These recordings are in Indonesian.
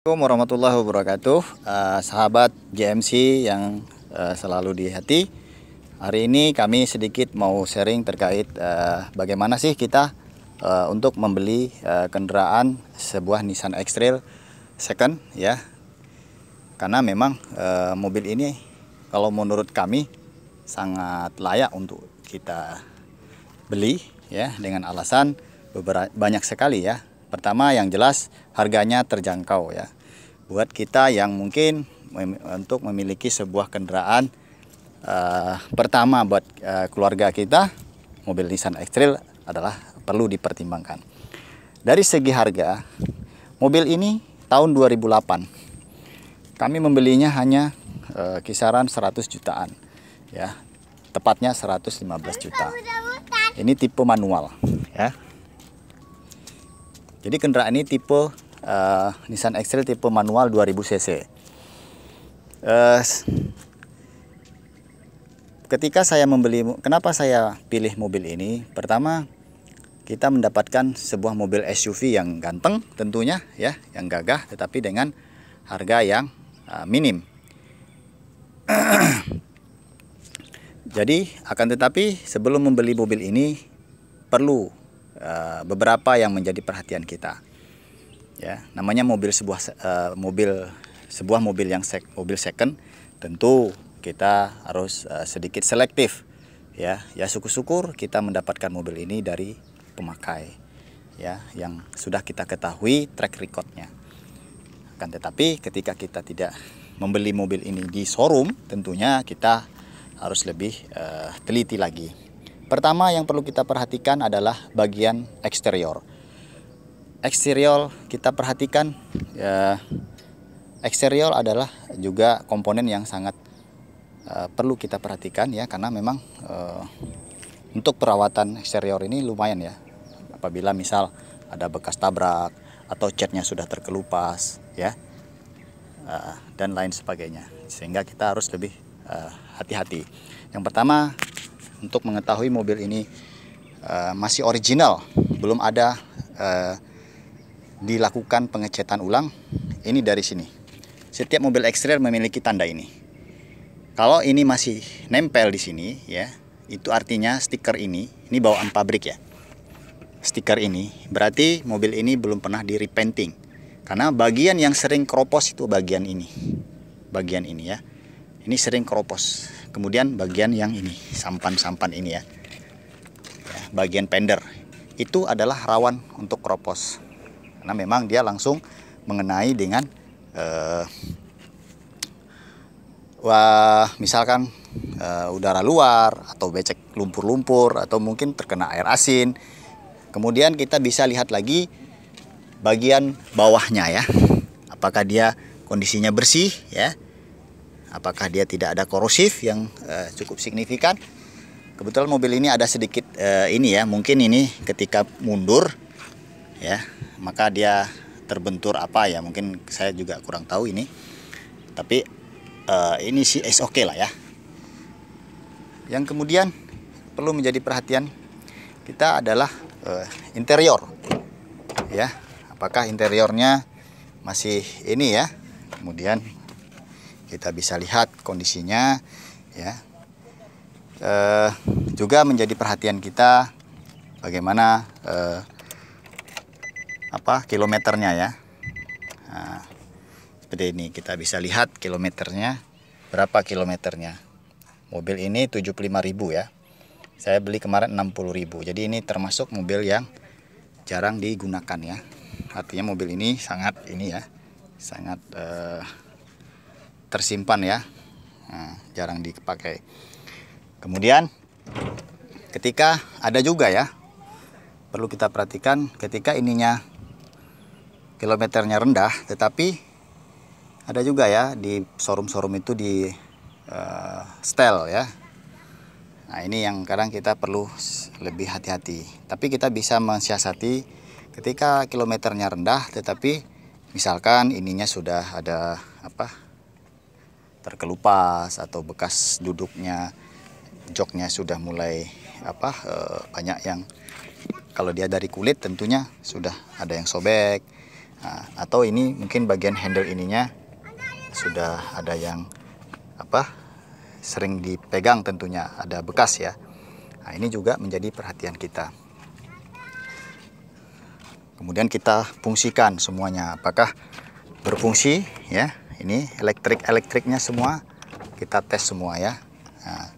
Assalamualaikum warahmatullahi wabarakatuh. Sahabat GMC yang selalu di hati. Hari ini kami sedikit mau sharing terkait bagaimana sih kita untuk membeli kendaraan sebuah Nissan X-Trail second ya. Karena memang mobil ini kalau menurut kami sangat layak untuk kita beli ya, dengan alasan banyak sekali ya. Pertama, yang jelas harganya terjangkau ya. Buat kita yang mungkin untuk memiliki sebuah kendaraan pertama buat keluarga kita, mobil Nissan X-Trail adalah perlu dipertimbangkan. Dari segi harga, mobil ini tahun 2008. Kami membelinya hanya kisaran 100 jutaan ya. Tepatnya 115 juta. Ini tipe manual ya. Jadi kendaraan ini tipe Nissan X-Trail tipe manual 2000 cc. Ketika saya membeli, kenapa saya pilih mobil ini? Pertama, kita mendapatkan sebuah mobil SUV yang ganteng tentunya ya, yang gagah, tetapi dengan harga yang minim. Jadi akan tetapi sebelum membeli mobil ini perlu beberapa yang menjadi perhatian kita ya. Namanya sebuah mobil yang mobil second, tentu kita harus sedikit selektif ya. Ya syukur-syukur kita mendapatkan mobil ini dari pemakai ya, yang sudah kita ketahui track recordnya. Akan tetapi ketika kita tidak membeli mobil ini di showroom, tentunya kita harus lebih teliti lagi. Pertama yang perlu kita perhatikan adalah bagian eksterior. Eksterior kita perhatikan ya, eksterior adalah juga komponen yang sangat perlu kita perhatikan ya, karena memang untuk perawatan eksterior ini lumayan ya. Apabila misal ada bekas tabrak atau catnya sudah terkelupas ya, dan lain sebagainya, sehingga kita harus lebih hati-hati. Yang pertama, untuk mengetahui mobil ini masih original, belum ada dilakukan pengecetan ulang, ini dari sini. Setiap mobil X-Trail memiliki tanda ini. Kalau ini masih nempel di sini ya, itu artinya stiker ini bawaan pabrik ya. Stiker ini berarti mobil ini belum pernah di repainting. Karena bagian yang sering keropos itu bagian ini. Bagian ini ya. Ini sering keropos. Kemudian bagian yang ini, sampan-sampan ini ya, bagian fender itu adalah rawan untuk keropos, karena memang dia langsung mengenai dengan misalkan udara luar, atau becek lumpur-lumpur, atau mungkin terkena air asin. Kemudian kita bisa lihat lagi bagian bawahnya ya, apakah dia kondisinya bersih ya, apakah dia tidak ada korosif yang cukup signifikan. Kebetulan mobil ini ada sedikit ini ya, mungkin ini ketika mundur ya, maka dia terbentur apa ya, mungkin saya juga kurang tahu ini. Tapi ini sih oke lah ya. Yang kemudian perlu menjadi perhatian kita adalah interior ya. Apakah interiornya masih ini ya. Kemudian kita bisa lihat kondisinya ya. Juga menjadi perhatian kita bagaimana kilometernya ya. Nah, seperti ini kita bisa lihat kilometernya, berapa kilometernya. Mobil ini 75.000 ya. Saya beli kemarin 60.000. Jadi ini termasuk mobil yang jarang digunakan ya. Artinya mobil ini sangat tersimpan ya, jarang dipakai. Kemudian ketika ada juga ya, perlu kita perhatikan ketika ininya kilometernya rendah, tetapi ada juga ya di showroom-showroom itu di setel ya. Nah ini yang kadang kita perlu lebih hati-hati. Tapi kita bisa mensiasati ketika kilometernya rendah, tetapi misalkan ininya sudah ada terkelupas, atau bekas duduknya, joknya sudah mulai banyak yang, kalau dia dari kulit tentunya sudah ada yang sobek. Nah, atau ini mungkin bagian handle ininya sudah ada yang sering dipegang, tentunya ada bekas ya. Nah, ini juga menjadi perhatian kita. Kemudian kita fungsikan semuanya, apakah berfungsi ya. Ini elektriknya semua kita tes semua ya. Nah,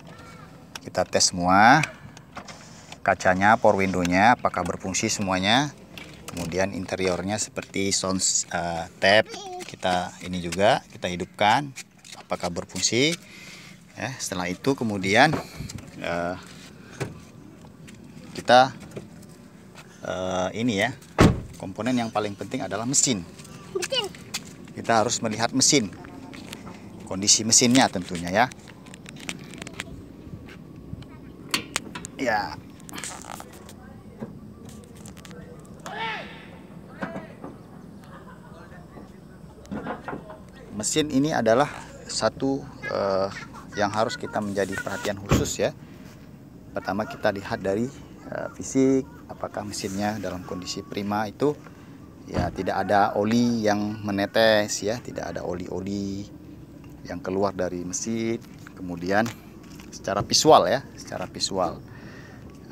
kita tes semua, kacanya, power window-nya apakah berfungsi semuanya. Kemudian interiornya seperti sound tab kita ini juga kita hidupkan, apakah berfungsi ya. Setelah itu kemudian kita ini ya, komponen yang paling penting adalah mesin. Kita harus melihat mesin, kondisi mesinnya tentunya ya. Ya. Mesin ini adalah satu yang harus kita menjadi perhatian khusus ya. Pertama kita lihat dari fisik, apakah mesinnya dalam kondisi prima, itu ya tidak ada oli yang menetes ya, tidak ada oli-oli yang keluar dari mesin. Kemudian secara visual ya, secara visual.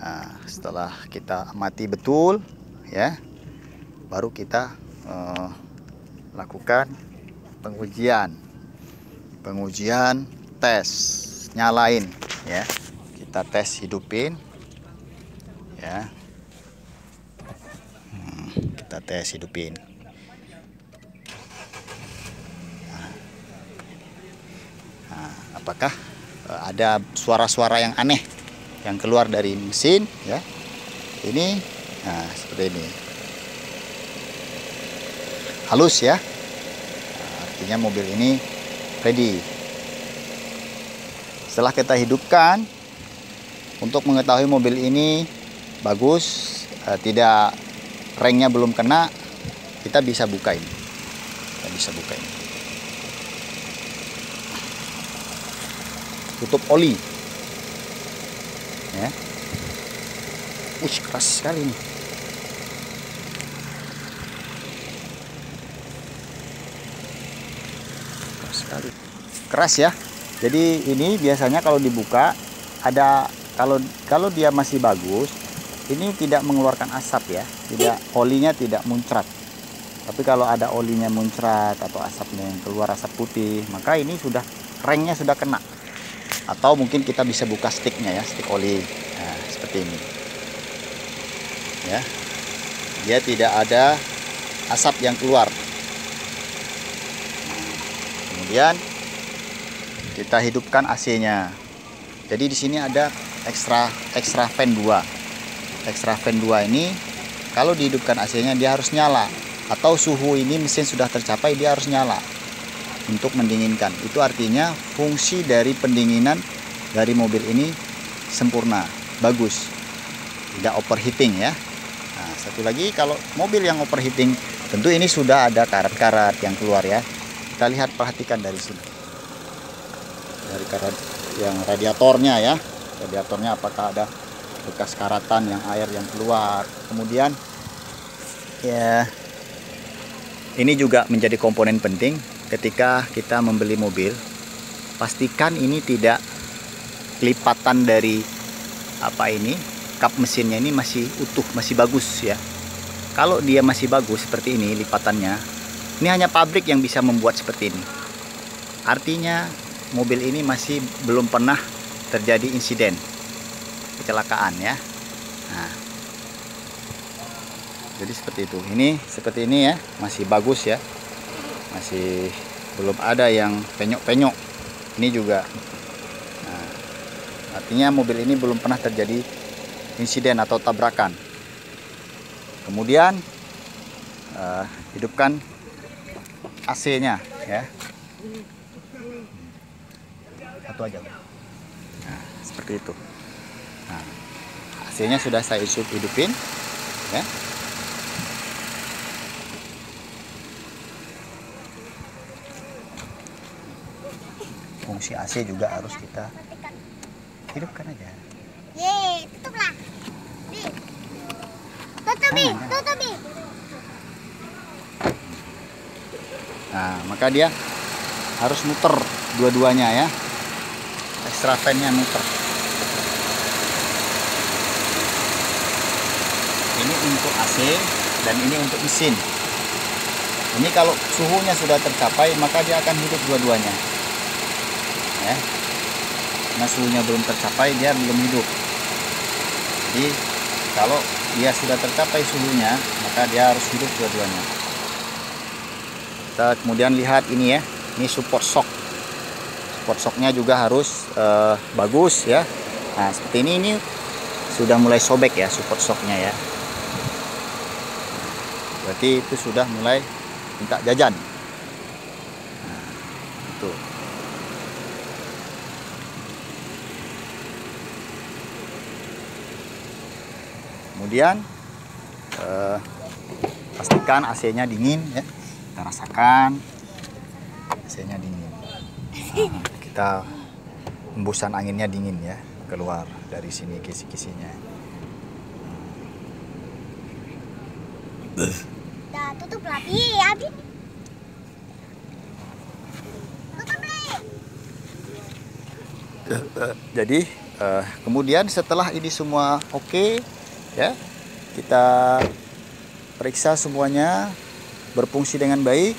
Nah, setelah kita amati betul ya, baru kita lakukan pengujian tes, nyalain ya. Kita tes hidupin ya. Kita tes hidupin. Nah, apakah ada suara-suara yang aneh yang keluar dari mesin ya. Ini nah seperti ini, halus ya. Artinya mobil ini ready. Setelah kita hidupkan, untuk mengetahui mobil ini bagus, tidak rengnya belum kena, kita bisa buka ini. Tutup oli. Ya. Keras sekali ini. Keras ya. Jadi ini biasanya kalau dibuka ada, kalau dia masih bagus, ini tidak mengeluarkan asap ya, olinya tidak muncrat. Tapi kalau ada olinya muncrat atau asapnya yang keluar, asap putih, maka ini sudah rengnya sudah kena. Atau mungkin kita bisa buka sticknya ya, stick oli. Nah, seperti ini. Ya. Dia tidak ada asap yang keluar. Kemudian kita hidupkan AC-nya. Jadi di sini ada extra fan 2. Extra fan 2 ini kalau dihidupkan AC-nya dia harus nyala, atau suhu ini mesin sudah tercapai dia harus nyala untuk mendinginkan. Itu artinya fungsi dari pendinginan dari mobil ini sempurna, bagus, tidak overheating ya. Nah, satu lagi, kalau mobil yang overheating, tentu ini sudah ada karat-karat yang keluar ya. Kita lihat, perhatikan dari sini, dari karat yang radiatornya ya, radiatornya apakah ada bekas karatan yang air yang keluar. Kemudian ya, ini juga menjadi komponen penting ketika kita membeli mobil. Pastikan ini tidak lipatan dari kap mesinnya ini masih utuh, masih bagus ya. Kalau dia masih bagus seperti ini lipatannya, ini hanya pabrik yang bisa membuat seperti ini. Artinya mobil ini masih belum pernah terjadi insiden kecelakaan ya. Nah, jadi seperti itu. Ini seperti ini ya, masih bagus ya, masih belum ada yang penyok-penyok. Ini juga. Nah, artinya mobil ini belum pernah terjadi insiden atau tabrakan. Kemudian hidupkan AC-nya ya. Satu aja. Nah, seperti itu. Nah, AC-nya sudah saya hidupin ya. Fungsi AC juga harus kita hidupkan aja. Tutuplah. Tutup, tutup. Nah, maka dia harus muter dua-duanya ya. Extra fan-nya muter. Ini untuk AC dan ini untuk mesin. Ini kalau suhunya sudah tercapai maka dia akan hidup dua-duanya. Ya. Karena suhunya belum tercapai dia belum hidup. Jadi kalau dia sudah tercapai suhunya maka dia harus hidup dua-duanya. Kita kemudian lihat ini ya. Ini support shock. Support shocknya juga harus bagus ya. Nah, seperti ini sudah mulai sobek ya support shocknya ya. Berarti itu sudah mulai minta jajan. Nah, itu. Kemudian pastikan AC-nya dingin ya. Kita rasakan AC-nya dingin. Nah, kita hembusan anginnya dingin ya, keluar dari sini kisi-kisinya. Dah tutup lagi, Abi. Tutup nih. Jadi kemudian setelah ini semua oke ya, kita periksa semuanya berfungsi dengan baik.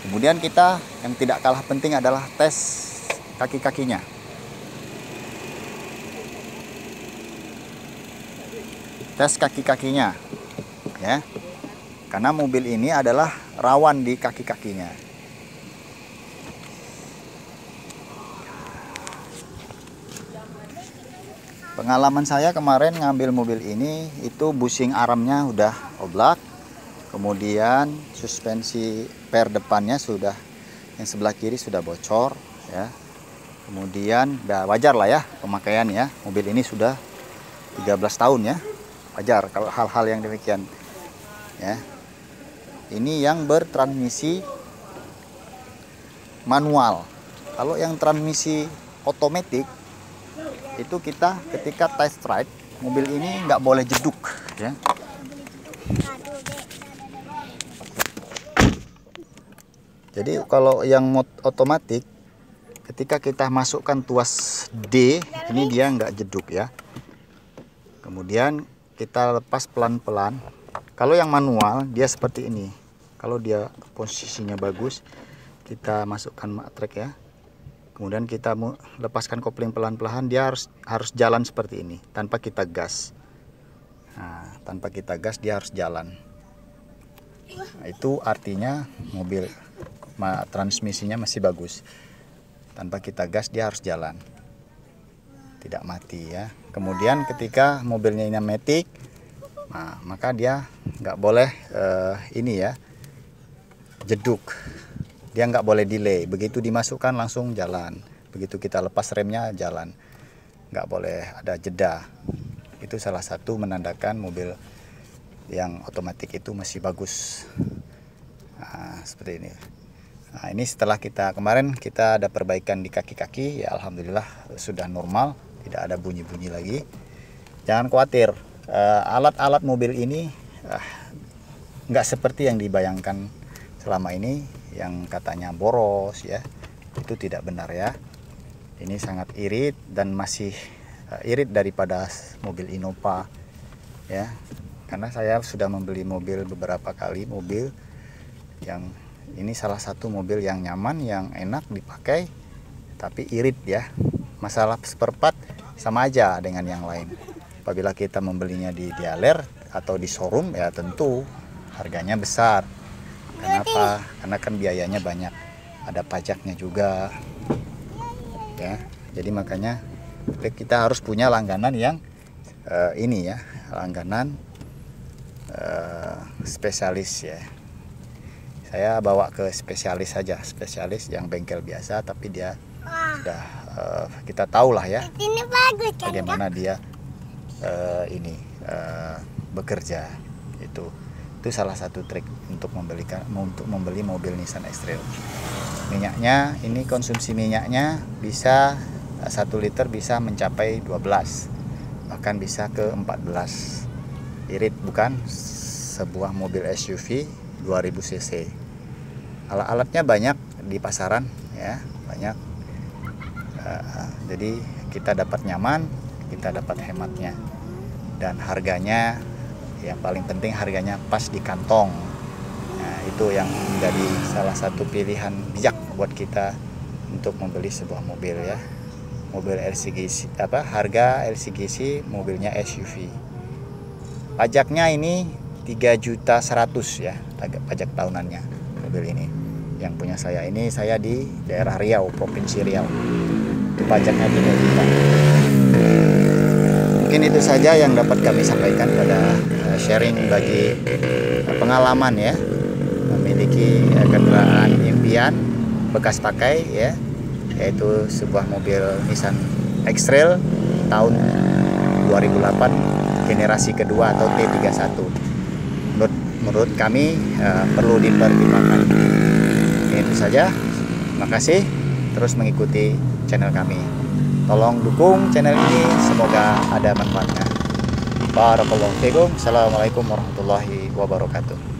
Kemudian kita yang tidak kalah penting adalah tes kaki-kakinya. Tes kaki-kakinya ya. Karena mobil ini adalah rawan di kaki-kakinya. Pengalaman saya kemarin ngambil mobil ini itu bushing armnya udah oblak. Kemudian suspensi per depannya sudah, yang sebelah kiri sudah bocor ya. Kemudian udah wajar lah ya pemakaian ya. Mobil ini sudah 13 tahun ya. Wajar kalau hal-hal yang demikian ya. Ini yang bertransmisi manual. Kalau yang transmisi otomatis itu kita ketika test ride mobil ini nggak boleh jeduk ya. Jadi kalau yang otomatis ketika kita masukkan tuas D ini dia nggak jeduk ya. Kemudian kita lepas pelan-pelan. Kalau yang manual dia seperti ini. Kalau dia posisinya bagus, kita masukkan matrek ya. Kemudian kita lepaskan kopling pelan-pelan, dia harus jalan seperti ini tanpa kita gas. Nah, tanpa kita gas dia harus jalan. Nah, itu artinya mobil transmisinya masih bagus. Tanpa kita gas dia harus jalan. Tidak mati ya. Kemudian ketika mobilnya ini matic, nah, maka dia nggak boleh ini ya, jeduk. Dia nggak boleh delay. Begitu dimasukkan langsung jalan. Begitu kita lepas remnya jalan. Nggak boleh ada jeda. Itu salah satu menandakan mobil yang otomatis itu masih bagus. Nah, seperti ini. Nah, ini setelah kemarin kita ada perbaikan di kaki-kaki. Ya alhamdulillah sudah normal. Tidak ada bunyi-bunyi lagi. Jangan khawatir. Alat-alat mobil ini nggak seperti yang dibayangkan selama ini, yang katanya boros ya, itu tidak benar ya. Ini sangat irit dan masih irit daripada mobil Innova ya. Karena saya sudah membeli mobil beberapa kali, mobil yang ini salah satu mobil yang nyaman, yang enak dipakai, tapi irit ya. Masalah spare part sama aja dengan yang lain. Apabila kita membelinya di dealer atau di showroom ya tentu harganya besar. Kenapa? Karena kan biayanya banyak, ada pajaknya juga ya. Jadi makanya kita harus punya langganan yang ini ya, langganan spesialis ya. Saya bawa ke spesialis saja, spesialis yang bengkel biasa, tapi dia sudah kita tahu lah ya Ini bagus kan? bagaimana dia bekerja. Itu salah satu trik untuk membeli mobil Nissan X-Trail. Minyaknya ini, konsumsi minyaknya bisa 1 liter bisa mencapai 12, bahkan bisa ke 14. Irit bukan? Sebuah mobil SUV 2000 cc. Alat-alatnya banyak di pasaran ya, banyak. Jadi kita dapat nyaman, kita dapat hematnya, dan harganya yang paling penting harganya pas di kantong. Nah, itu yang menjadi salah satu pilihan bijak buat kita untuk membeli sebuah mobil ya. Mobil LCGC harga LCGC, mobilnya SUV. Pajaknya ini 3.100.000 ya, pajak tahunannya mobil ini. Yang punya saya ini, saya di daerah Riau, Provinsi Riau. Itu pajaknya 3 juta. Mungkin itu saja yang dapat kami sampaikan pada sharing bagi pengalaman ya, memiliki kendaraan impian bekas pakai ya, yaitu sebuah mobil Nissan X-Trail tahun 2008 generasi kedua atau T31. Menurut kami perlu dipertimbangkan. Itu saja. Terima kasih. Terus mengikuti channel kami. Tolong dukung channel ini, semoga ada manfaatnya. Barakallahu fiikum. Assalamualaikum warahmatullahi wabarakatuh.